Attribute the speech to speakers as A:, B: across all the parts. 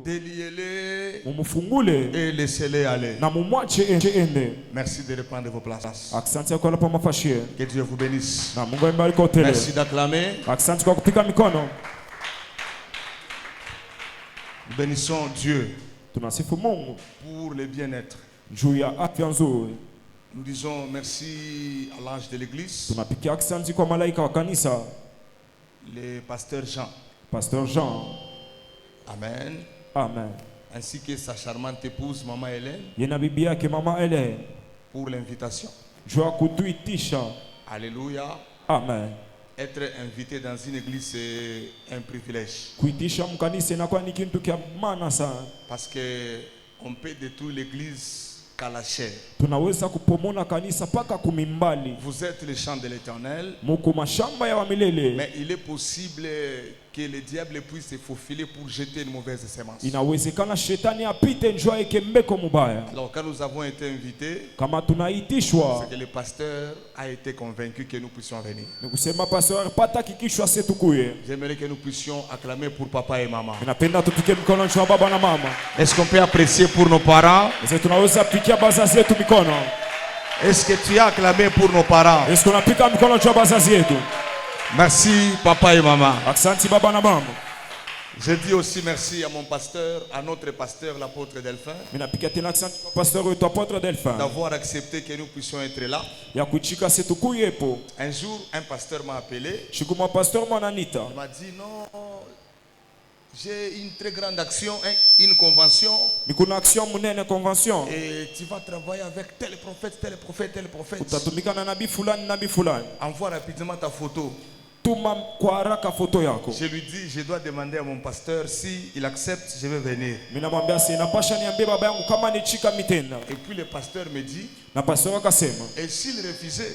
A: Déliez-les
B: mumufungule
A: et laissez-les aller.
B: na mumwache ende.
A: Merci de reprendre vos places.
B: Asante kwa kupa mafashie.
A: Que Dieu vous bénisse.
B: Na Mungu abariki hoteli.
A: Merci d'acclamer.
B: Asante kwa kupika mikono.
A: Nous bénissons Dieu
B: Tunasifu Mungu
A: pour le bien-être.
B: juu ya afya nzuri.
A: Nous disons merci à l'ange de l'église,
B: Tunapikia asante kwa malaika wa kanisa,
A: le pasteur Jean.
B: Pasteur Jean.
A: Amen.
B: Amen.
A: Ainsi que sa charmante épouse, Maman Hélène,
B: Yena bibi yake Mama Hélène
A: pour l'invitation.
B: juu ya kutuitisha.
A: Alléluia.
B: Amen.
A: Être invité dans une église, c'est un privilège.
B: Kuitisha mkanisa inakuwa ni kitu kia maana sana.
A: Parce que on peut détruire l'église qu'à la chair.
B: Tunaweza kupomona kanisa paka kumimbali.
A: Vous êtes le champ de l'Éternel.
B: Muko mashamba ya wamilele.
A: Mais il est possible que le diable puisse se faufiler pour jeter une mauvaise semence.
B: Inawezekana shetani apite njoo yake mbeko mubaya.
A: Alors quand nous avons été invités,
B: Kama tunaitishwa,
A: c'est que le pasteur a été convaincu que nous puissions venir.
B: nikusema pastor pata kikishwa setukuye.
A: J'aimerais que nous puissions acclamer pour papa et maman.
B: Ninapenda tupike mikono njoo baba na mama.
A: Est-ce qu'on peut apprécier pour nos parents?
B: Sasa tunaweza pikia bazazi yetu mikono.
A: Est-ce que tu as acclamé pour nos parents?
B: Est-ce qu'on apika mikono njoo bazazi yetu?
A: Merci papa et maman.
B: Asante baba na mama.
A: Je dis aussi merci à mon pasteur, à notre pasteur l'apôtre Delphin,
B: Minapikia tena asante kwa pastor wetu apôtre Delphin.
A: d'avoir accepté que nous puissions être là.
B: Ya kuchika setukuyepo.
A: Un jour, un pasteur m'a appelé.
B: Shikuma pastor mwananita.
A: Il m'a dit non, j'ai une très grande action, une convention.
B: Nikuna action munene convention.
A: Et tu vas travailler avec tel prophète, tel prophète, tel prophète.
B: Utatumika na nabii fulani nabii fulani.
A: Envoie rapidement ta photo.
B: Tuma kwa haraka foto yako.
A: Je lui dis, je dois demander à mon pasteur si il accepte, je vais venir.
B: Minamwambia si napasha niambie baba yangu kama nichika mitenda.
A: Et puis le pasteur me dit,
B: Na pastor akasema,
A: et s'il refusait,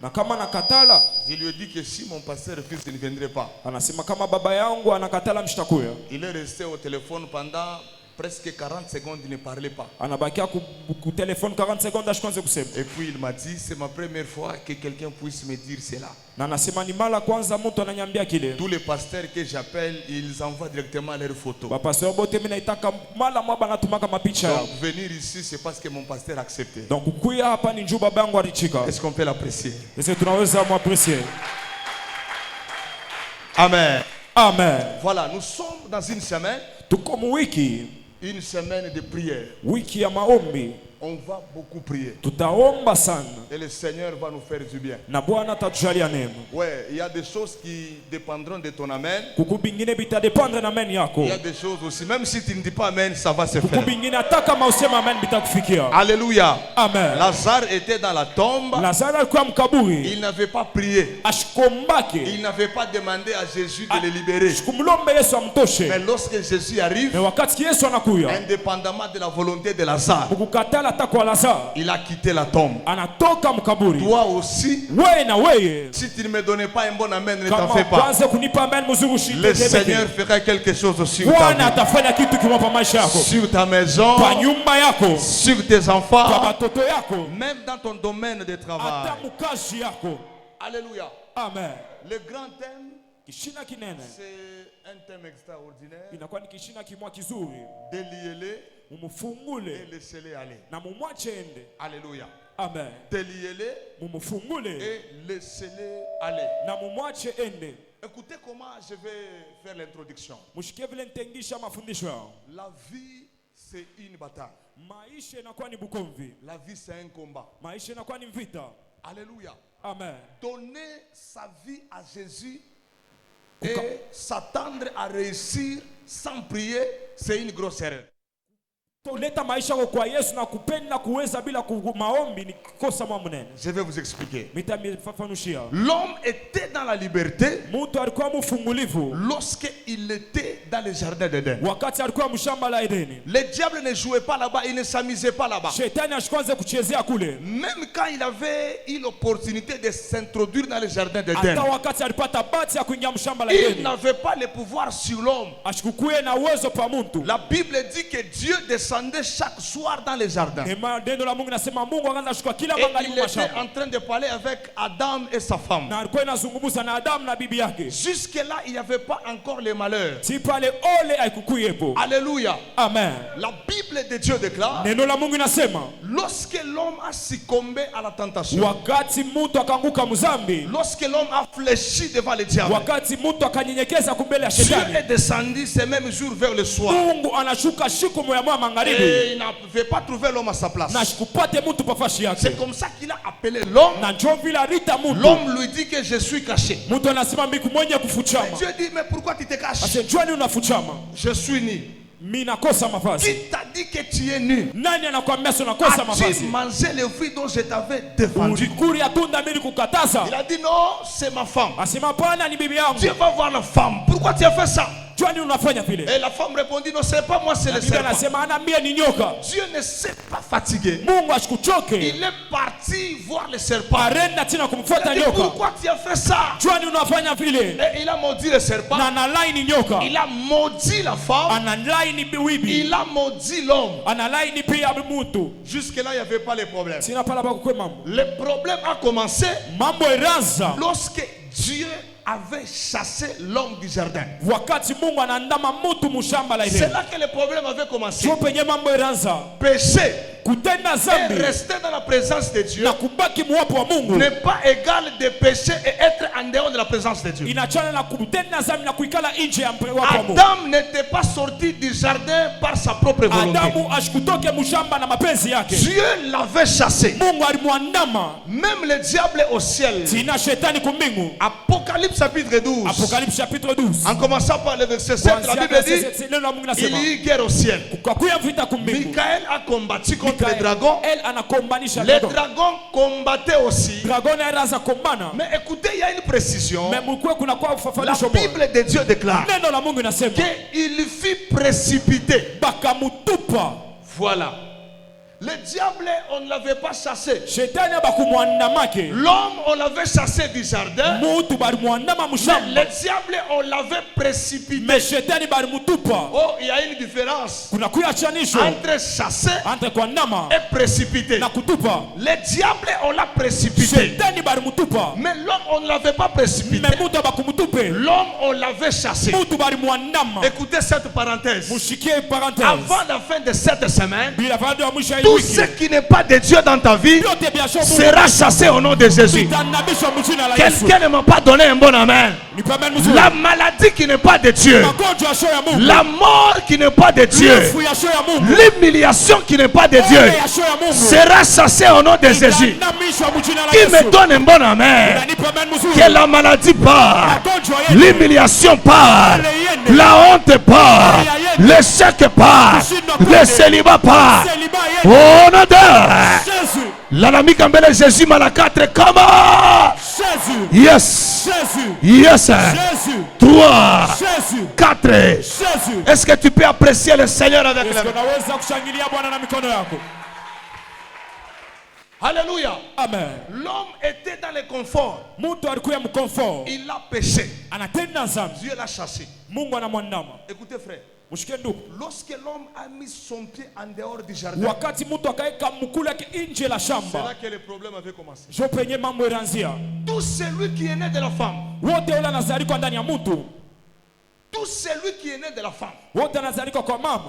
B: na kama nakatala,
A: je lui ai dit que si mon pasteur refuse, il ne viendrait pas.
B: anasema kama baba yangu anakatala mshtakuya.
A: Il est resté au téléphone pendant presque 40 secondes, il ne parlait pas.
B: Anabakia ku téléphone 40 secondes ashikwanze kusema.
A: Et puis il m'a dit, c'est ma première fois que quelqu'un puisse me dire cela.
B: Na anasema ni mara kwanza mtu ananiambia kile.
A: Tous les pasteurs que j'appelle, ils envoient directement leurs photos.
B: Ba pastor bote mimi naitaka mara mwaba natumaka mapicha yao.
A: Donc venir ici, c'est parce que mon pasteur a accepté.
B: Donc kuya hapa ni njoo baba yangu alichika.
A: Est-ce qu'on peut l'apprécier?
B: Sasa tunaweza muaprecier.
A: Amen.
B: Amen.
A: Voilà, nous sommes dans une semaine de prière.
B: Wiki ya maombi.
A: On va beaucoup prier.
B: Tutaomba sana.
A: Et le Seigneur va nous faire du bien.
B: Na Bwana atatujalia neema.
A: Ouais, il y a des choses qui dépendront de ton amen.
B: Kuku bingine bitadependre na amen yako.
A: Il y a des choses aussi, même si tu ne dis pas amen, ça va se
B: Kuku
A: faire.
B: bingine ataka mausema amen bitakufikia.
A: Alléluia.
B: Amen.
A: Lazare était dans la tombe.
B: Lazare alikuwa mkaburi.
A: Il n'avait pas prié.
B: Ashikombake.
A: Il n'avait pas demandé à Jésus de le libérer.
B: Shikumlombe Yesu amtoshe.
A: Mais lorsque Jésus arrive,
B: Mais wakati Yesu anakuya.
A: indépendamment de la volonté de Lazare,
B: Kukatala takwa Lazare.
A: il a quitté la tombe.
B: Anatoka mkaburi.
A: Toi aussi,
B: Wewe na wewe.
A: si tu ne me donnais pas un bon amen, ne t'en
B: Kama
A: fais pas.
B: kwanza kunipa amen mzuri ushinde.
A: Le Seigneur fera quelque chose sur ta
B: Bwana
A: vie,
B: atafanya kitu kimwapa maisha yako.
A: sur ta maison,
B: Kwa nyumba yako.
A: sur tes
B: Kwa
A: enfants,
B: watoto yako.
A: même dans ton domaine de travail.
B: Hata mkazi yako.
A: Alléluia.
B: Amen.
A: Le grand thème,
B: Kishina kinene.
A: c'est un thème extraordinaire.
B: Inakuwa ni kishina kimwa kizuri.
A: Déliez-les et
B: Mumufungule
A: laissez-les aller.
B: na mumwache ende.
A: Alléluia.
B: Amen.
A: Déliez-les
B: Mumufungule
A: et laissez-les aller.
B: na mumwache ende.
A: Écoutez comment je vais faire l'introduction.
B: Mushikie vile nitengisha mafundisho yao.
A: La vie, c'est une bataille.
B: Maisha inakuwa ni bukomvi.
A: La vie, c'est un combat.
B: Maisha inakuwa ni vita.
A: Alléluia.
B: Amen.
A: Donner sa vie à Jésus et s'attendre à réussir sans prier, c'est une grosse erreur.
B: Kuleta maisha yako kwa Yesu na kupenda kuweza bila maombi ni kosa mnene.
A: Je vais vous expliquer.
B: Mitamifafanushia.
A: L'homme était dans la liberté
B: Mtu alikuwa mfungulivu
A: lorsqu'il était dans le jardin d'Éden.
B: wakati alikuwa mshamba la Edeni.
A: Le diable ne jouait pas là-bas, il ne s'amusait pas là-bas.
B: Shetani ashikwanze kuchezea kule.
A: Même quand il avait eu l'opportunité de s'introduire dans le jardin d'Éden,
B: Hata wakati alipata bahati ya kuingia mshamba la
A: il
B: Edeni.
A: n'avait pas le pouvoir sur l'homme.
B: Ashikukuye na uwezo pa mtu.
A: La Bible dit que Dieu descend descendait chaque soir dans les jardins. Et
B: neno la Mungu nasema Mungu akaanza kushuka kila
A: il
B: magharibi
A: était
B: mashamba.
A: en train de parler avec Adam et sa femme.
B: Na alikuwa anazungumza na Adam na bibi yake.
A: Jusque-là, il n'y avait pas encore les malheurs.
B: Si pale ole haikukuyepo.
A: Alléluia.
B: Amen.
A: La Bible de Dieu déclare,
B: neno la Mungu inasema
A: lorsque l'homme a succombé à la tentation,
B: wakati mtu akaanguka mzambi,
A: lorsque l'homme a fléchi devant le diable,
B: wakati mtu akanyenyekeza kumbele ya
A: Dieu
B: shetani,
A: est descendu ce même jour vers le soir.
B: Mungu anashuka siku moja moja magharibi.
A: Et il n'avait pas trouvé l'homme à sa place.
B: Na shikupate mtu pafashi yake.
A: C'est comme ça qu'il a appelé l'homme.
B: Na njoo vile alita mtu.
A: L'homme lui dit que je suis caché.
B: Mtu anasema mimi mwenye kufuchama.
A: Et Dieu dit, mais pourquoi tu te caches?
B: Ase njoo unafuchama.
A: Je suis nu.
B: Mimi nakosa mavazi.
A: Qui t'a dit que tu es nu?
B: Nani anakuambia sio nakosa mavazi?
A: As-tu mangé le fruit dont je t'avais défendu?
B: Ulikuri ya tunda mimi kukataza.
A: Il a dit non, c'est ma femme.
B: Asema pana ni bibi yangu.
A: Dieu va voir la femme. Pourquoi tu as fait ça?
B: Et
A: la femme répondit, non, c'est pas moi, c'est le serpent. Dieu ne s'est pas fatigué. Il est parti voir le serpent. Il a dit, pourquoi tu as fait ça? Et il a maudit le serpent. Il a maudit la femme. Il a maudit l'homme. Jusque-là, il n'y avait pas de problème. Le problème a commencé lorsque Dieu avait chassé l'homme du jardin. C'est là que le problème avait commencé. Péché et rester dans la présence de Dieu n'est pas égal de pécher et être en dehors de la présence de Dieu. Adam n'était pas sorti du jardin par sa propre volonté. Dieu l'avait chassé. Même le diable est au ciel. Apocalypse chapitre 12. En commençant par le verset 7, la Bible dit il y a eu guerre au ciel. Michael a combattu contre les dragons. Les dragons combattaient aussi. Mais écoutez, il y a une précision. La Bible de Dieu déclare qu'il fut précipité. Voilà. Le diable, on ne l'avait pas chassé. L'homme, on l'avait chassé du jardin. Mais le diable, on l'avait précipité. Oh, il y a une différence entre chasser et précipiter. Le diable, on l'a précipité. Mais l'homme, on ne l'avait pas précipité. L'homme, on l'avait chassé. Écoutez cette parenthèse. Avant la fin de cette semaine, tout ce qui n'est pas de Dieu dans ta vie sera chassé au nom de Jésus. Quelqu'un ne m'a pas donné un bon amen. La maladie qui n'est pas de Dieu, la mort qui n'est pas de Dieu, l'humiliation qui n'est pas de Dieu sera chassée au nom de Jésus. Qui me donne un bon amen? Que la maladie part, l'humiliation part, la honte part, l'échec part, le célibat part. Oh non, l'ami Kambele Jésus Malakatre, comment? Yes. Yes. 3, 4. Est-ce que tu peux apprécier le Seigneur avec la main? Alléluia. Amen. L'homme était dans le confort. Il a péché. Dieu l'a chassé. Écoutez frère. Lorsque l'homme a mis son pied en dehors du jardin, c'est là que le problème avait commencé. Tout celui qui est né de la femme, tout celui qui est né de la femme,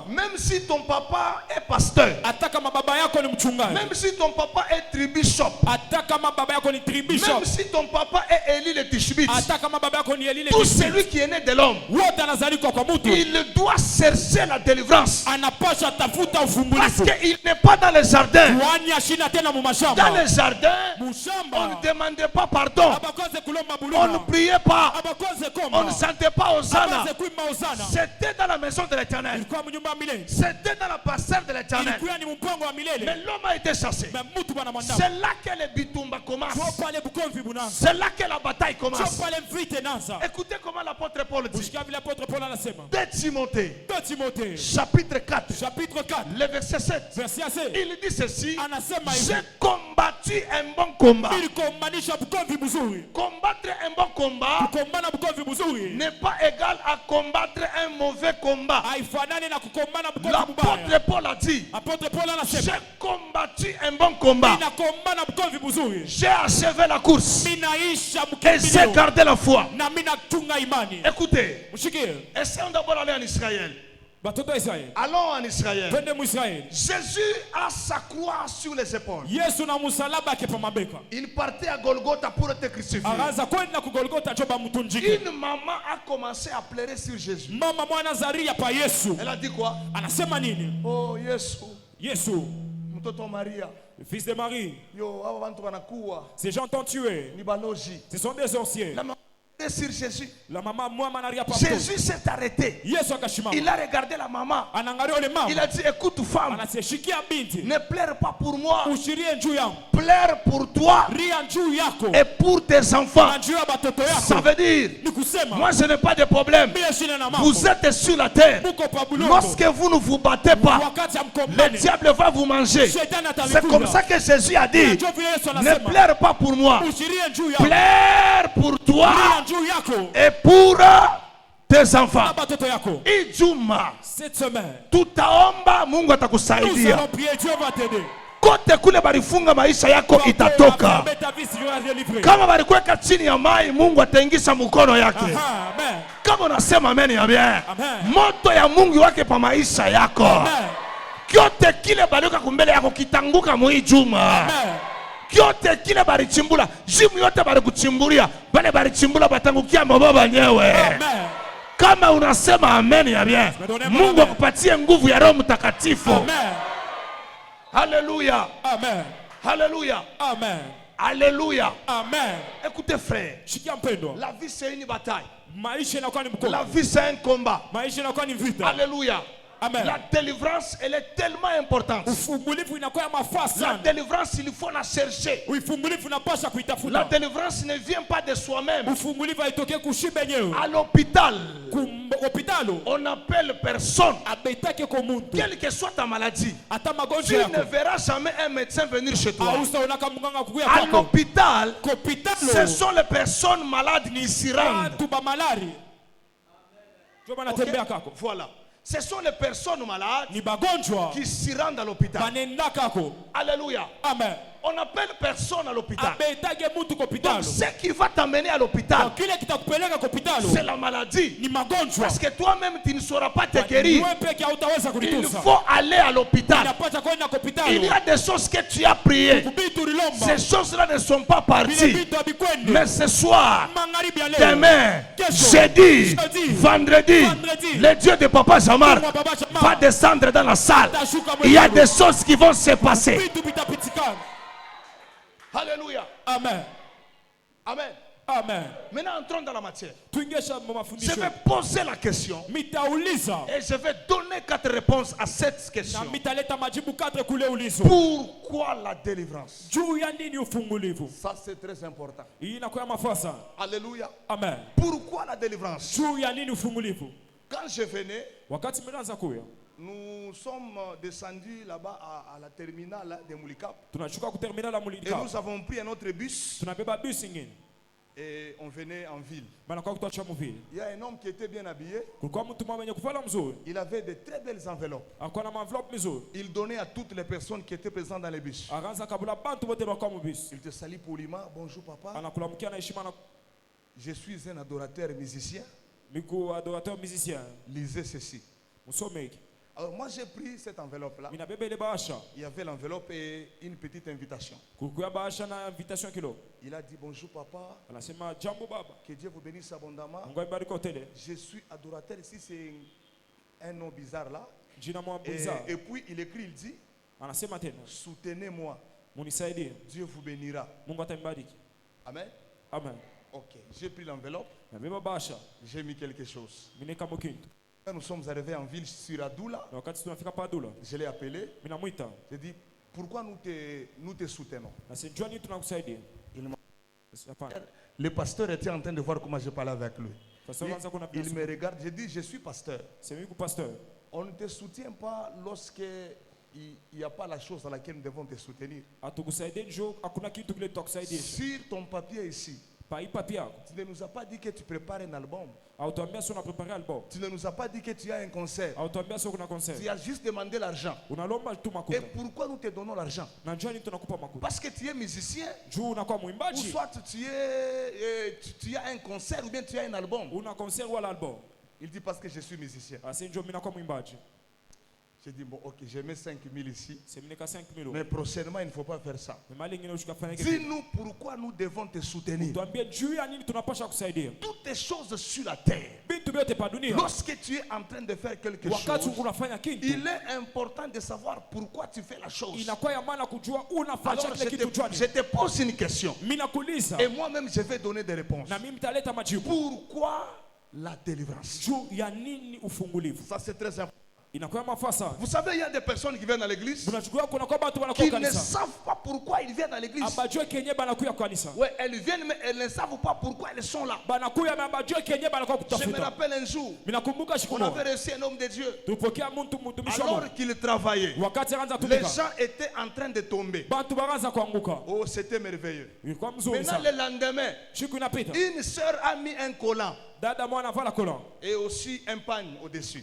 A: même si ton papa est pasteur, même si ton papa est tribishop, même si ton papa est Élie le Tishbit, tout celui qui est né de l'homme, il doit chercher la délivrance. Parce qu'il n'est pas dans le jardin. Dans le jardin, on ne demandait pas pardon. On ne priait pas. On ne sentait pas Hosanna. C'était dans la maison de l'Éternel. C'était dans la parcelle de l'Éternel. Mais l'homme a été chassé. C'est là que le bitumba commence. C'est là que la bataille commence. Écoutez comment l'apôtre Paul dit. 2 Timothée, chapitre 4, le verset 7. Il dit ceci: j'ai combattu un bon combat. Combattre un bon combat n'est pas égal à combattre un mauvais combat. combat. L'apôtre Paul a dit, j'ai combattu un bon combat. J'ai achevé la course. Et j'ai gardé la foi. Écoutez, essayons d'abord d'aller en Israël. Allons en Israël. Jésus a sa croix sur les épaules. Il partait à Golgotha pour être crucifié. Une maman a commencé à pleurer sur Jésus. Elle a dit quoi? Oh Jésus, mtoto Maria,
B: le fils de Marie. Ces gens t'ont tué. Ce sont des sorciers.
A: Sur Jésus.
B: Jésus
A: s'est arrêté. Il a regardé la maman. Il a dit, écoute femme, ne pleure pas pour moi, pleure pour toi et pour tes enfants. Ça veut dire, moi je n'ai pas de problème. Vous êtes sur la terre. Lorsque vous ne vous battez pas, le diable va vous manger. C'est comme ça que Jésus a dit, ne pleure pas pour moi, pleure pour toi et pour tes enfants. Ijuma,
B: cette semaine,
A: tutaomba Mungu atakusaidia. Kote kule balifunga maisha yako itatoka. Kama balikuweka chini ya mai, Mungu ataingisha mkono yake. Kama unasema amen ya bien, moto ya Mungu wake pa maisha yako. Kyote kile balikuwa kumbele yako kitanguka muijuma. Kyote kile balichimbula, jimu yote balikuchimbulia, bale balichimbula batangukia mababa nyewe. Kama unasema amen ya bien, Mungu akupatie nguvu ya Roho Mtakatifu. Alléluia.
B: Amen.
A: Alléluia.
B: Amen.
A: Alléluia.
B: Amen.
A: Écoutez frère, la vie c'est une bataille. La vie c'est un combat. Alléluia.
B: Amen.
A: La délivrance, elle est tellement importante. La délivrance, il faut la chercher. La délivrance ne vient pas de soi-même. À l'hôpital, on appelle personne. Quelle que soit ta maladie, tu ne verras jamais un médecin venir chez toi. À l'hôpital, ce sont les personnes malades qui s'y rendent. Okay? Voilà. Ce sont les personnes malades qui s'y rendent à l'hôpital. Alléluia.
B: Amen.
A: On appelle personne à l'hôpital. Donc ce qui va t'amener à l'hôpital, c'est la maladie. Parce que toi-même tu ne sauras pas te guérir. Il faut aller à l'hôpital. Il y a des choses que tu as priées. Ces choses-là ne sont pas parties. Mais ce soir, demain, jeudi, vendredi, le Dieu de Papa Jamar va descendre dans la salle. Il y a des choses qui vont se passer. Alléluia.
B: Amen.
A: Amen.
B: Amen.
A: Maintenant entrons dans la matière.
B: Je
A: Je vais poser la question et je vais donner 4 réponses à cette question. Pourquoi la délivrance? Ça c'est très important. Alléluia.
B: Amen.
A: Pourquoi la délivrance? Quand je venais, nous sommes descendus là-bas à la terminale de Moulikap. Et nous avons pris un autre bus. Et on venait en ville. Il y a un homme qui était bien habillé. Il avait de très belles enveloppes. Il donnait à toutes les personnes qui étaient présentes dans les bus. Il te salue poliment. Bonjour papa. Je suis un adorateur musicien. Lisez ceci. Alors moi j'ai pris cette enveloppe là. Il y avait l'enveloppe et une petite invitation. Il a dit bonjour papa. Que Dieu vous bénisse abondamment. Je suis adorateur ici, c'est un nom bizarre là. Et puis il écrit, il dit soutenez-moi. Dieu vous bénira. Amen.
B: Amen.
A: Ok, j'ai pris l'enveloppe. J'ai mis quelque chose. Quand nous sommes arrivés en ville sur Adoula, je l'ai appelé. J'ai dit, pourquoi nous te soutenons? Le pasteur était en train de voir comment je parlais avec lui. Il me regarde, j'ai dit, je suis pasteur. On ne te soutient pas lorsque il n'y a pas la chose dans laquelle nous devons te soutenir. Sur ton papier ici, Tu ne nous as pas dit que tu prépares un album. Tu ne nous as pas dit que tu as un concert. Tu as juste demandé l'argent. Et pourquoi nous te donnons l'argent? Parce que tu es musicien. Ou soit tu as un concert ou bien tu as un album. Il dit parce que je suis musicien. J'ai dit, bon, ok, j'ai mis 5 000 ici. Mais prochainement, il ne faut pas faire ça. Dis-nous pourquoi nous devons te soutenir. Toutes les choses sur la terre. Lorsque tu es en train de faire quelque chose, il est important de savoir pourquoi tu fais la chose. Alors, je te pose une question. Et moi-même, je vais donner des réponses. Pourquoi la délivrance? Ça, c'est très important. Vous savez, il y a des personnes qui viennent à l'église qui ne savent pas pourquoi ils viennent à l'église. Oui, elles viennent, mais elles ne savent pas pourquoi elles sont là. Je me rappelle un jour, on avait reçu un homme de Dieu. Alors qu'il travaillait, les gens étaient en train de tomber. Oh, c'était merveilleux. Maintenant, le lendemain, une sœur a mis un collant et aussi un pagne au-dessus.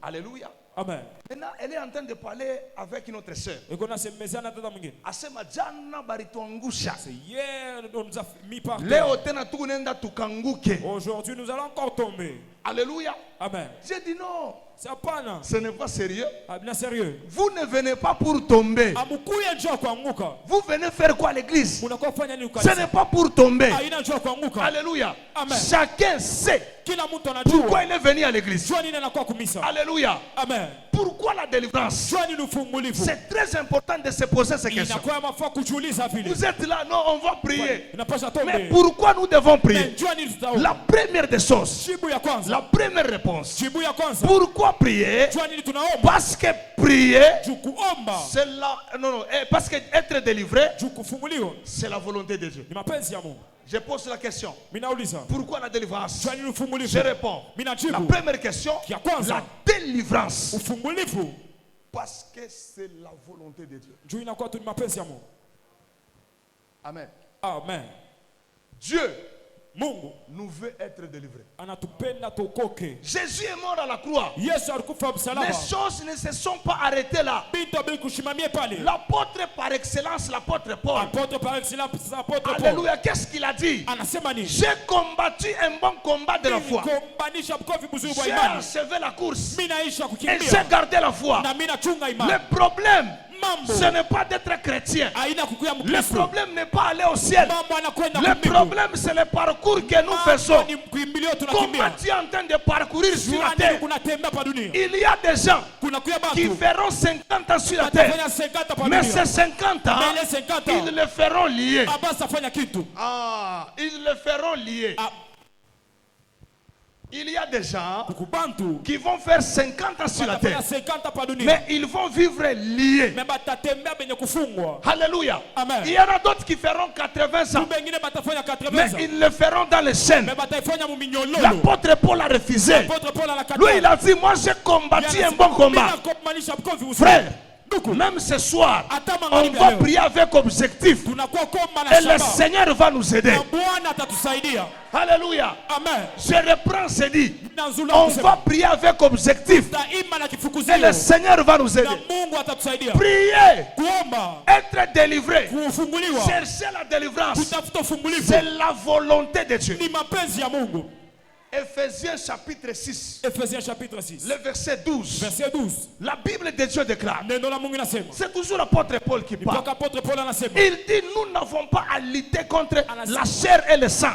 A: Alléluia.
B: Amen.
A: Maintenant, elle est en train de parler avec une autre sœur. Asema jana barituangusha. Leo tena tukunenda tukanguke.
B: Aujourd'hui, nous allons encore tomber.
A: Alléluia.
B: Amen.
A: J'ai dit non.
B: Ce
A: n'est pas sérieux.
B: Sérieux.
A: Vous ne venez pas pour tomber. Vous venez faire quoi à l'église? Ce n'est pas pour tomber. Alléluia.
B: Amen.
A: Chacun sait pourquoi il est venu à l'église. Alléluia.
B: Amen.
A: Pourquoi la délivrance? C'est très important de se poser ces questions. Vous êtes là, non, on va prier. Mais pourquoi nous devons prier? La première des choses, la première réponse. Pourquoi prier? Parce que prier, c'est la, parce que être délivré, c'est la volonté de Dieu. Je pose la question. Pourquoi la délivrance? Je réponds. La première question, la délivrance. Parce que c'est la volonté de Dieu. Amen.
B: Amen.
A: Dieu nous veut être délivrés. Jésus est mort à la croix. Les choses ne se sont pas arrêtées là. L'apôtre par excellence, l'apôtre Paul. Alléluia. Qu'est-ce qu'il a dit? J'ai combattu un bon combat de la foi. J'ai achevé la course. Et j'ai gardé la foi. Le problème, ce n'est pas d'être chrétien. Le problème n'est pas aller au ciel. Le problème, c'est le parcours que nous faisons. Comment tu es en train de parcourir sur la terre? Il y a des gens qui feront 50 ans sur la terre. Mais ces 50 ans, ils le feront liés. Ils le feront liés. Il y a des gens qui vont faire 50 ans sur la terre, mais ils vont vivre liés. Alléluia.
B: Amen.
A: Il y en a d'autres qui feront 80 ans, mais ils le feront dans les chaînes. L'apôtre Paul a refusé. Lui, il a dit, moi j'ai combattu un bon combat. Frère, même ce soir, on va prier avec objectif. Et le Seigneur va nous aider. Alléluia.
B: Amen.
A: Je reprends ce dit. On va prier avec objectif. Et le Seigneur va nous aider. Prier. Être délivré. Chercher la délivrance. C'est la volonté de Dieu. Ephésiens chapitre 6.
B: Ephésiens chapitre 6.
A: Le verset 12.
B: Verset 12.
A: La Bible de Dieu déclare. C'est toujours l'apôtre Paul qui parle. Il dit, nous n'avons pas à lutter contre la chair et le sang.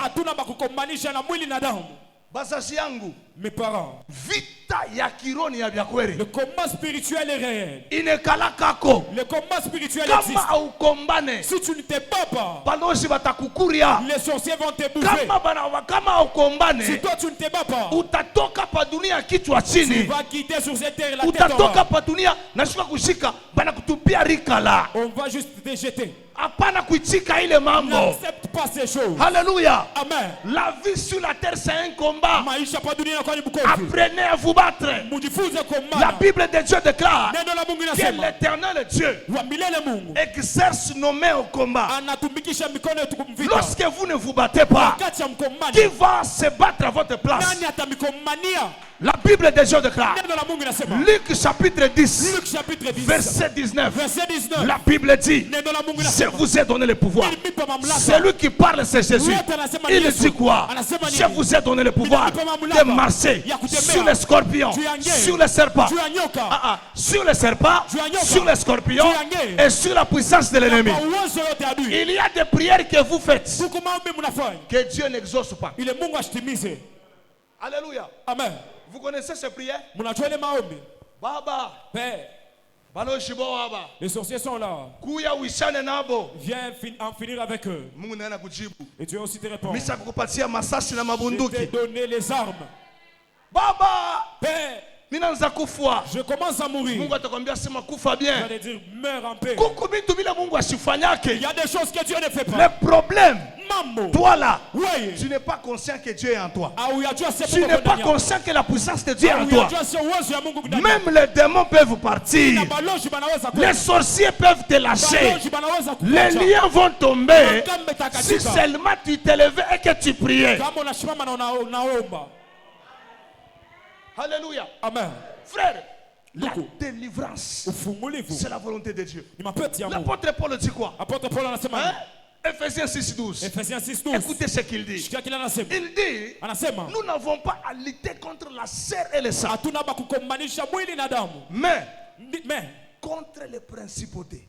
A: Bazazi yangu,
B: mes parents,
A: vita ya kironi ya byakweli.
B: Le combat spirituel est réel.
A: Inekala kako.
B: Le combat spirituel existe.
A: Kama au kombane,
B: si tu ne te bats pas,
A: balozi batakukuria.
B: Les sorciers vont te bouffer.
A: Kama au kombane,
B: si toi tu ne te bats pas,
A: utatoka pa dunia kichwa chini.
B: Tu vas quitter sur cette terre la tête.
A: Utatoka pa dunia nashuka kushika bana kutupia rikala.
B: On va juste te jeter.
A: Apana kuitika ile mambo.
B: N'accepte pas ces choses.
A: Alléluia.
B: Amen.
A: La vie sur la terre c'est un combat.
B: Maisha pa dunia
A: Apprenez à vous battre. La Bible de Dieu déclare que l'Éternel Dieu exerce nos mains au combat. Lorsque vous ne vous battez pas, qui va se battre à votre place? La Bible de Dieu déclare, Luc chapitre 10, verset 19, la Bible dit, je vous ai donné le pouvoir. Celui qui parle, c'est Jésus. Il dit quoi? Je vous ai donné le pouvoir de marcher sur les scorpions, sur les serpents, sur les serpents, sur les scorpions et sur la puissance de l'ennemi. Il y a des prières que vous faites que Dieu n'exauce pas. Alléluia.
B: Amen.
A: Vous connaissez ces prières? Baba.
B: Père. Les sorciers sont là. Viens en finir avec eux. Et Dieu aussi te répond. Je t'ai donné les armes.
A: Baba.
B: Père.
A: Je
B: commence à mourir.
A: Je
B: vais dire, meurs en paix.
A: Il
B: y a des choses que Dieu ne fait pas.
A: Le problème, toi là,
B: oui.
A: Tu n'es pas conscient que Dieu est en toi.
B: Tu
A: n'es pas conscient que la puissance de Dieu est en toi. Même les démons peuvent partir. Les sorciers peuvent te lâcher. Les liens vont tomber. Si seulement tu t'élevais et que tu priais. Alléluia.
B: Amen.
A: Frère, la délivrance, c'est la volonté de Dieu. L'apôtre Paul dit quoi? Ephésiens 6:12. Écoutez ce qu'il dit. Il dit, nous n'avons pas à lutter contre la chair et le sang, mais contre les principautés,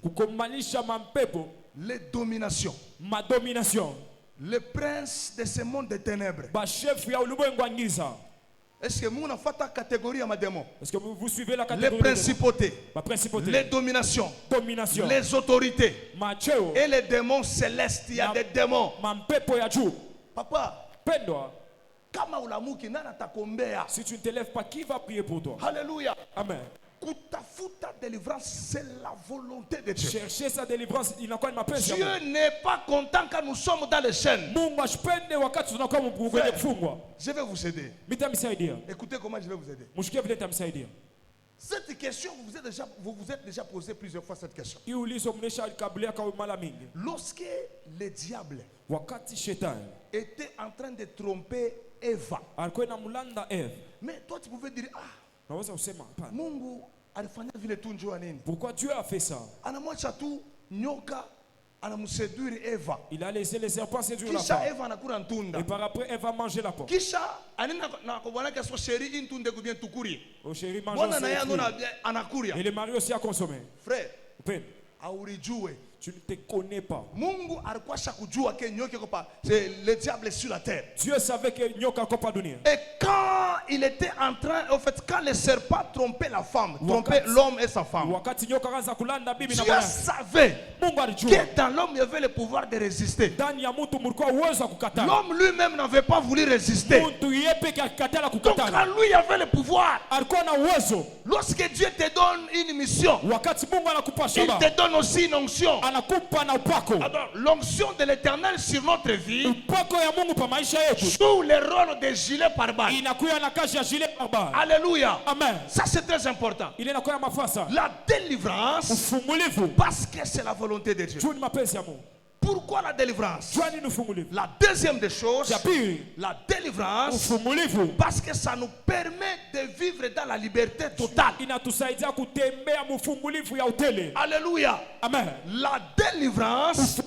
A: les dominations, le prince de ce monde des ténèbres. Est-ce que vous avez la catégorie à ma démon?
B: Est-ce que vous suivez la catégorie?
A: Les principautés, les dominations, les autorités et les démons célestes. Il y a des démons. Papa,
B: si tu ne te lèves pas, qui va prier pour toi?
A: Alléluia.
B: Amen.
A: Ta délivrance, c'est la volonté de Dieu.
B: Chercher sa délivrance, il n'a pas de ma paix.
A: Dieu n'est pas content quand nous sommes dans les chaînes. Je vais vous aider. Écoutez comment je vais vous aider. Cette question, vous vous êtes déjà posé plusieurs fois cette question. Lorsque le diable était en train de tromper Eva, mais toi tu pouvais dire, Mungu alifanya vile tu njoo nini?
B: Pourquoi Dieu a fait ça?
A: Anamwacha tu nyoka anamséduire Eva.
B: Il a laissé les serpents séduire la femme.
A: Kisha Eva anakula ntunda.
B: Et par après Eva mangeait la pomme.
A: Kisha anena na kubona que son chéri intunde ku bien tukuri.
B: Au chéri mange aussi.
A: Bona na yana anakuria.
B: Et le mari aussi a consommé.
A: Frère,
B: aurijue. Tu ne te connais pas.
A: Mungu alikuwa shakujua ke nyoka kopa, c'est le diable sur la terre.
B: Dieu savait que nyoka kopa dunia.
A: Et quand il était en train, en fait, quand le serpent trompait la femme, trompait l'homme et sa femme, Dieu savait que dans l'homme il y avait le pouvoir de résister. L'homme lui-même n'avait pas voulu résister. Donc en lui il y avait le pouvoir. Lorsque Dieu te donne une mission, il te donne aussi une onction. Alors, l'onction de l'Éternel sur notre vie joue le rôle de gilet pare-balles. Alléluia.
B: Amen.
A: Ça c'est très important. La délivrance, parce que c'est la volonté de Dieu. Pourquoi la délivrance? La deuxième des choses, la délivrance, parce que ça nous permet de vivre dans la liberté totale. Alléluia.
B: Amen.
A: La délivrance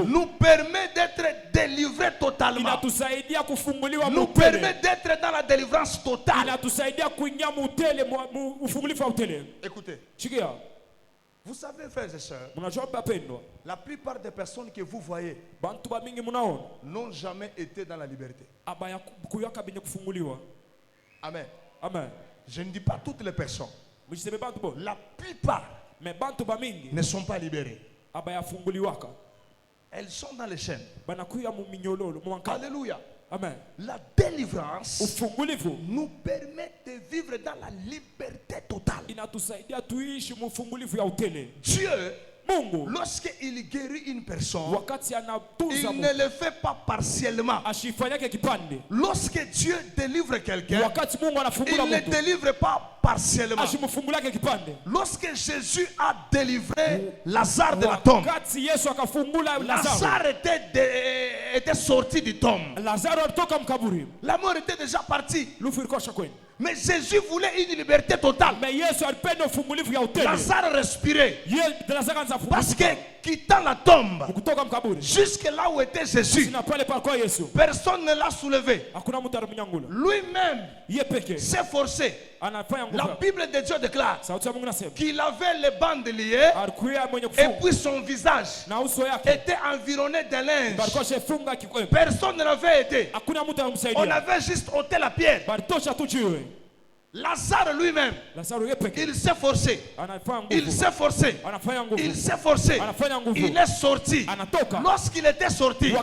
A: nous permet d'être délivrés totalement. Nous permet d'être dans la délivrance totale. Écoutez. Vous savez, frères et sœurs, la plupart des personnes que vous voyez n'ont jamais été dans la liberté. Amen.
B: Amen.
A: Je ne dis pas toutes les personnes. La plupart ne sont pas libérées. Elles sont dans les chaînes. Alléluia.
B: Amen.
A: La délivrance nous permet de vivre dans la liberté totale. Dieu
B: lorsqu'il guérit une personne, il ne le fait pas partiellement. Lorsque Dieu délivre quelqu'un, il ne le délivre pas partiellement. Lorsque Jésus a délivré Lazare de la tombe, Lazare était sorti du tombe. La mort était déjà partie. Mais Jésus voulait une liberté totale. Lazare respirait. Parce que quittant la tombe, jusque là où était Jésus, personne ne l'a soulevé. Lui-même s'est forcé. La Bible de Dieu déclare qu'il avait les bandes liées et puis son visage était environné de linge. Personne ne l'avait aidé. On avait juste ôté la pierre. Lazare lui-même, il s'est forcé. Il s'est forcé. Il s'est forcé. Il est sorti. Lorsqu'il était sorti,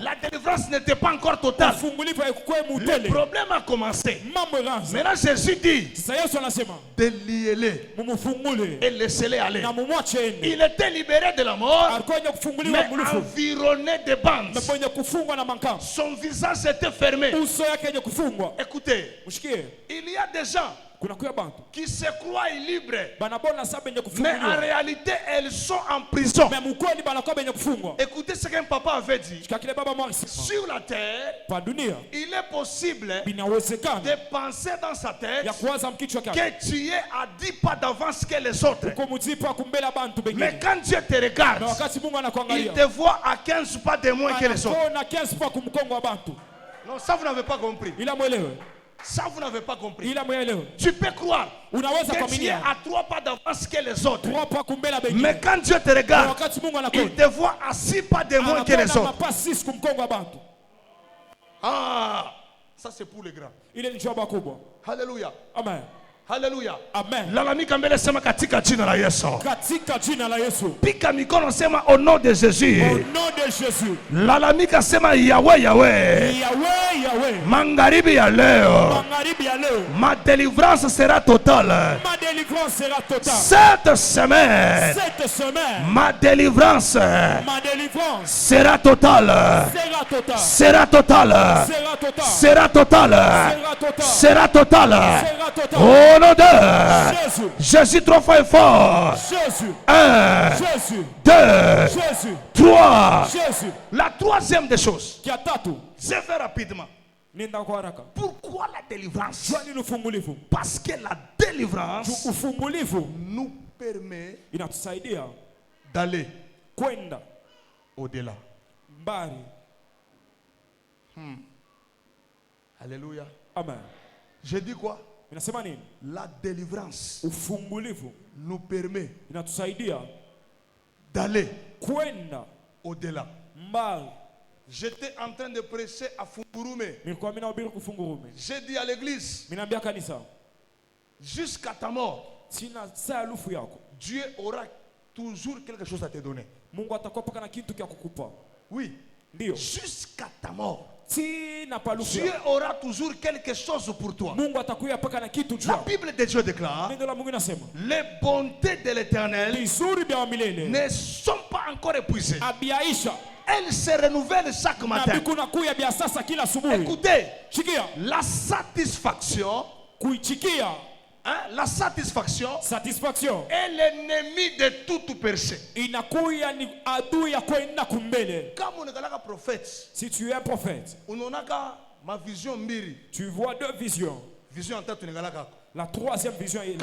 B: la délivrance n'était pas encore totale. Le problème a commencé. Maintenant Jésus dit, déliez-les et laissez-les aller. Il était libéré de la mort, mais environné de bandes. Son visage était fermé. Écoutez, il y a des gens qui se croient libres, mais en réalité elles sont en prison. Écoutez ce qu'un papa avait dit. Sur la terre, il est possible de penser dans sa tête que tu es à 10 pas d'avance que les autres. Mais quand Dieu te regarde, il te voit à 15 pas de moins que les autres. Non, ça vous n'avez pas compris. Ça vous n'avez pas compris. Tu peux croire que tu es à 3 pas d'avance que les autres. Mais quand Dieu te regarde, il te voit à 6 pas de moins que les autres. Ah, ça c'est pour les grands. Alléluia. Amen. Hallelujah. Amen. Lalamika mbele sema katika jina la Yesu. Katika jina la Yesu. Pika mikono sema au nom de Jésus. Au nom de Jésus. Lalamika sema Yahweh Yahweh. Yahweh Yahweh. Magharibi ya leo. Magharibi ya leo. Ma délivrance sera totale. Ma délivrance sera totale. Cette semaine. Cette semaine. Ma délivrance. Ma délivrance sera totale. Sera totale. Sera totale. Sera totale. Sera totale. Sera totale. Sera totale. Au nom de Jésus. Jésus 3 fois fort. Jésus. 1, Jésus. 2, Jésus. 3. Jésus. La troisième des choses. Je fais rapidement. Pourquoi la délivrance? Parce que la délivrance nous permet d'aller au-delà. Alléluia. Amen. Je dis quoi? La délivrance nous permet d'aller au-delà. J'étais en train de prêcher à Fungurume. J'ai dit à l'église, jusqu'à ta mort, Dieu aura toujours quelque chose à te donner. Oui, jusqu'à ta mort, Dieu aura toujours quelque chose pour toi. La Bible de Dieu déclare, les bontés de l'Éternel ne sont pas encore épuisées. Elles se renouvellent chaque matin. Écoutez, la satisfaction, la satisfaction est l'ennemi de toute péché. Comme on est un prophète,
C: si tu es un prophète,
B: ma vision mbiri.
C: Tu vois deux visions.
B: Vision en tête.
C: La troisième vision est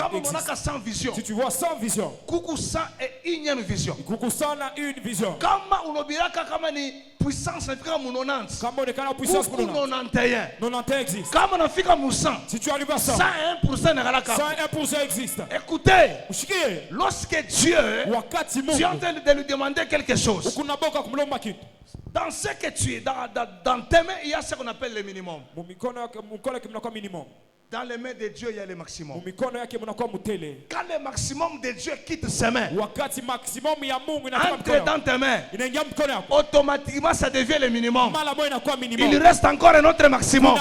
B: sans vision.
C: Si tu vois 100 visions,
B: Kuku 100 et unième vision.
C: Kuku 100 a une vision.
B: Kama unobiraka kama ni puissance nafika mu 90.
C: Kama unekana puissance mu
B: 91.
C: 91 existe.
B: Kama nafika mu 100.
C: Si tu arrives à 100,
B: 101% nagalaka.
C: 101% existe.
B: Écoutez, lorsque Dieu est en train de lui demander quelque chose, dans ce que tu es, dans tes mains, il y a ce qu'on appelle le minimum. Dans les mains de Dieu, il y a le maximum. Quand le maximum de Dieu quitte ses mains, entre dans tes mains, automatiquement ça devient le minimum. Il reste encore un autre maximum.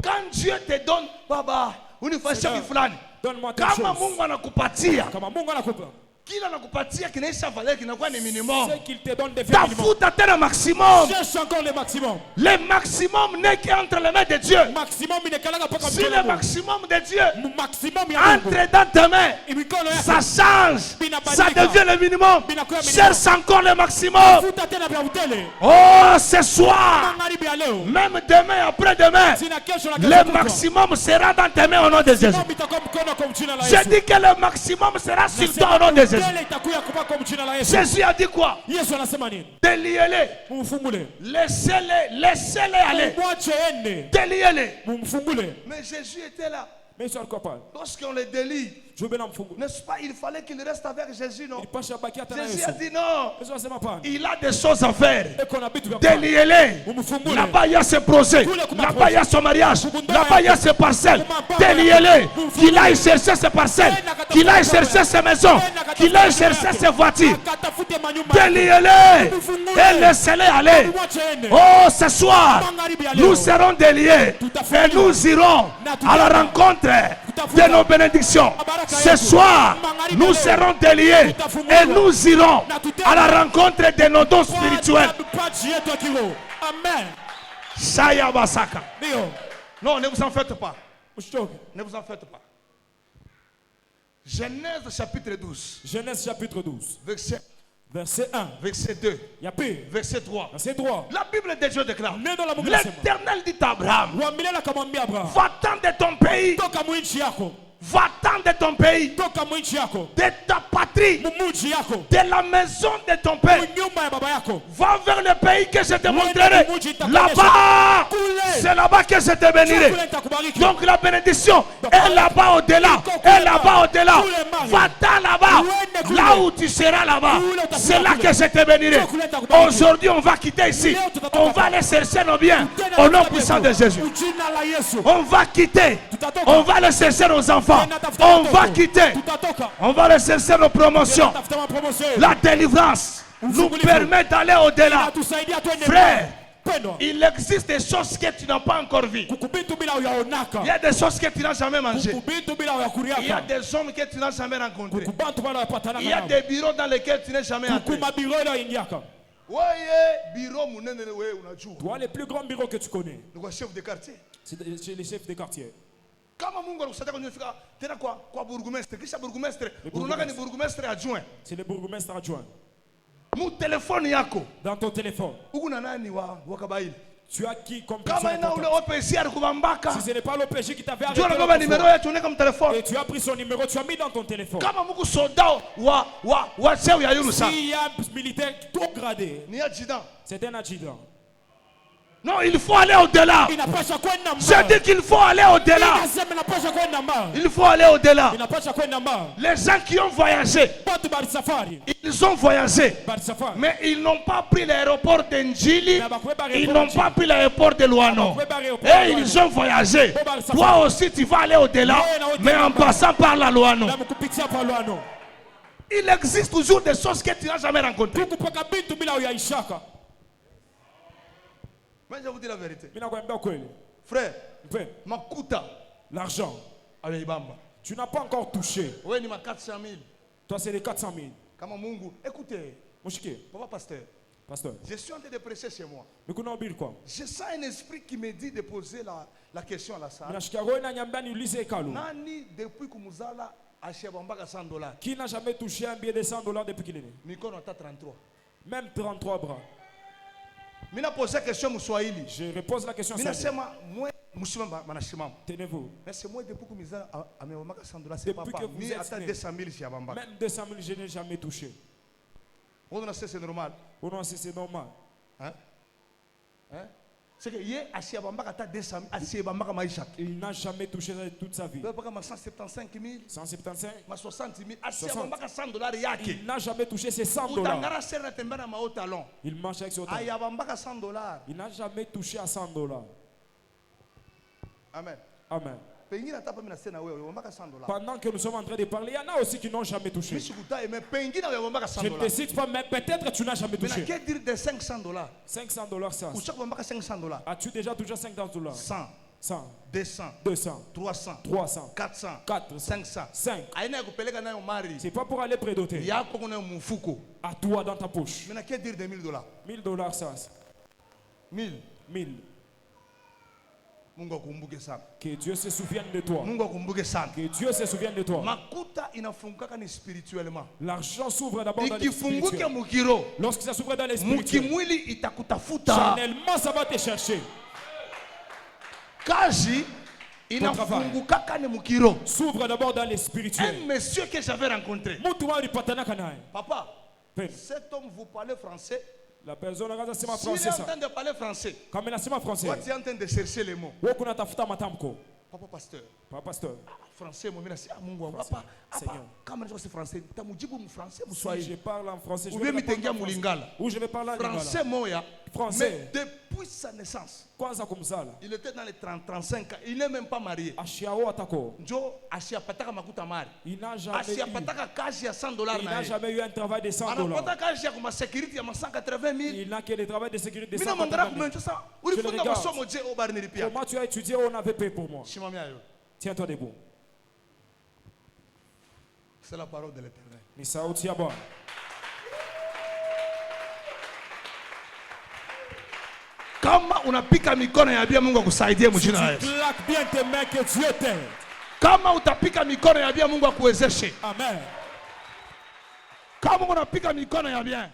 B: Quand Dieu te donne, Baba, une façon fulani,
C: Donne-moi telle chose.
B: Kama Mungu anakupatia.
C: Kama Mungu anakupa.
B: Kila anakupatia kinaisha valeur kinakuwa ni minimum.
C: C'est qu'il te donne des faits minimum.
B: Tafuta tena maximum.
C: Cherche encore le maximum.
B: Le maximum n'est qu'entre les mains de Dieu.
C: Maximum inekalanga paka
B: Si le maximum de Dieu
C: maximum
B: entre dans tes mains, ça change. Ça devient le minimum. Cherche encore le maximum. Oh, ce soir, même demain, après-demain, le maximum sera dans tes mains au nom de Jésus. Je dis que le maximum sera sur toi au nom de Jésus. Jésus a dit quoi? Déliez-les. Laissez-les aller. Déliez-les. Mais Jésus était là. Lorsqu'on les délie, n'est-ce pas, il fallait qu'il reste avec Jésus, non? Jésus a dit non. Il a des choses à faire. Déliez-les. Là-bas, il y a ses projets. Là-bas, il y a son mariage. Là-bas, il y a ses parcelles. Déliez-les. Qu'il aille chercher ses parcelles. Qu'il aille chercher ses maisons. Qu'il aille chercher ses voitures. Déliez-les. Et laissez-les aller. Oh, ce soir, nous serons déliés. Et nous irons à la rencontre de nos bénédictions. Ce soir, nous serons déliés et nous irons à la rencontre de nos dons spirituels.
C: Amen.
B: Shaya Basaka. Non, ne vous en faites pas. Ne vous en faites pas. Genèse chapitre 12.
C: Genèse chapitre 12.
B: Verset 1. Verset 2. Verset 3.
C: Verset 3.
B: La Bible de Dieu déclare. L'Éternel dit à Abraham, va-t'en de ton pays. Va-t'en de ton pays, de ta patrie, de la maison de ton père. Va vers le pays que je te montrerai. Là-bas, c'est là-bas que je te bénirai. Donc la bénédiction est là-bas au-delà. Est là-bas au-delà. Va-t'en là-bas. Là où tu seras là-bas, c'est là que je te bénirai. Aujourd'hui, on va quitter ici. On va aller chercher nos biens au nom puissant de Jésus. On va quitter. On va aller chercher nos enfants. On va quitter. On va aller chercher nos promotions. La délivrance nous permet d'aller au-delà. Frère, il existe des choses que tu n'as pas encore vues. Il y a des choses que tu n'as jamais mangées. Il y a des hommes que tu n'as jamais rencontrés. Il y a des bureaux dans lesquels tu n'es jamais entré.
C: Toi, les plus grands bureaux que tu connais,
B: le chef de quartier.
C: C'est les chefs de quartier.
B: Kama Mungu anakusaidia kunifika tena kwa burgomestre, kisha burgomestre unaona ni burgomestre adjoint.
C: C'est le bourgmestre adjoint.
B: Mu téléphone yako.
C: Dans ton téléphone.
B: Uko na nani wa Kabaili?
C: Tu as qui comme personne?
B: Kama ina ule OPC alikubambaka.
C: Si ce n'est pas l'OPC qui t'avait arrêté.
B: Tu as le numéro ya tuone comme téléphone.
C: Et tu as pris son numéro, tu as mis dans ton téléphone.
B: Kama Mungu soldat wa chef ya Yurusa.
C: S'il y a un militaire trop gradé.
B: Ni adjudant.
C: C'est un adjudant.
B: Non, il faut aller au-delà. Je dis qu'il faut aller au-delà. Il faut aller au-delà. Les gens qui ont voyagé, ils ont voyagé, mais ils n'ont pas pris l'aéroport d'Njili, ils n'ont pas pris l'aéroport de Luano. Et ils ont voyagé. Toi aussi, tu vas aller au-delà, mais en passant par la Luano. Il existe toujours des choses que tu n'as jamais rencontrées. Mais je vous dis la vérité. Frère, Makuta,
C: l'argent, tu n'as pas encore touché.
B: Oui, il m'a 400 000.
C: Toi, c'est les 400 000.
B: Écoutez, papa pasteur, je suis en train de prêcher chez moi. Je sens un esprit qui me dit de poser la question à la salle. Nani depuis que nous allons acheter $100?
C: Qui n'a jamais touché un billet de $100 depuis qu'il est né?
B: Mikono ta 33.
C: Même 33 bras.
B: Je
C: repose la question.
B: Tenez-vous.
C: Depuis que vous êtes né, même 200 000, je n'ai jamais touché.
B: C'est normal.
C: C'est normal.
B: Hein? C'est que il
C: n'a jamais touché toute sa vie.
B: 175 000,
C: 175,
B: 60 000.
C: Il n'a jamais touché ces $100. Il marche avec ses talons. Il n'a jamais touché à $100.
B: Amen.
C: Amen. Pendant que nous sommes en train de parler, il y en a aussi qui n'ont jamais touché. Je ne te cite pas, mais peut-être tu n'as jamais touché.
B: $500.
C: $500, ça.
B: $500.
C: As-tu déjà touché $500?
B: 100.
C: 100,
B: 200,
C: 200,
B: 300,
C: 300,
B: 400,
C: 400,
B: 500.
C: 5.
B: Aïna kupeleka na yo mari.
C: C'est pas pour aller prédoter.
B: Ya koko na mufuko.
C: À toi dans ta poche.
B: Maintenant, qu'est-ce dire de $1000?
C: $1000 ça.
B: 1000.
C: 1000.
B: Mungu akumbuke sana.
C: Que Dieu se souvienne de toi.
B: Mungu akumbuke sana.
C: Que Dieu se souvienne de toi.
B: Makuta inafunguka ni spirituellement.
C: L'argent s'ouvre d'abord dans les
B: Ikifunguke
C: spirituels.
B: mukiro.
C: Lorsque ça s'ouvre dans les spirituels,
B: Mukimwili itakutafuta.
C: charnellement ça va te chercher.
B: Kazi inafunguka ni mukiro.
C: S'ouvre d'abord dans les spirituels.
B: Un monsieur que j'avais rencontré. Papa,
C: Pen.
B: cet homme vous parlez français.
C: La personne regarde c'est ma
B: S'il est
C: français
B: en
C: ça.
B: train de parler français,
C: Comme il a c'est ma français.
B: toi tu es en train de chercher les mots.
C: Wo kuna tafuta matamko.
B: Papa pasteur.
C: Papa pasteur.
B: Français, moi, merci à Mungu. Papa, quand je suis français, tu as dit français,
C: Si je parle en français, je
B: vais
C: vais
B: parler en
C: français.
B: lingala.
C: Ou je vais parler en lingala.
B: Français, moi,
C: Français.
B: mais depuis sa naissance,
C: Kwanza kumzala.
B: il était dans les 35 ans, il n'est même pas marié.
C: Ashiao atako.
B: Njo ashiapataka makuta mari.
C: Il n'a jamais eu.
B: Ashiapataka kazi ya $100
C: Il n'a
B: na
C: jamais eu un travail de $100.
B: anapata kazi ya kuma sécurité ya 180,000.
C: Il n'a que le travail de sécurité de
B: Mina mangara
C: 180 000.
B: kumenjo sa. Ulifunda masomo je obari nilipia.
C: Comment tu as étudié, on avait payé pour moi.
B: Shimamia yo.
C: Tiens-toi debout.
B: C'est la parole de l'Éternel.
C: Ni sauti ya Bwana.
B: Kama unapika mikono ya bia Mungu akusaidie mjina la Yesu.
C: Claque bien tes mains que Dieu t'aide.
B: Kama utapika mikono ya bia Mungu akuwezeshe.
C: Amen.
B: Kama unapika mikono ya bia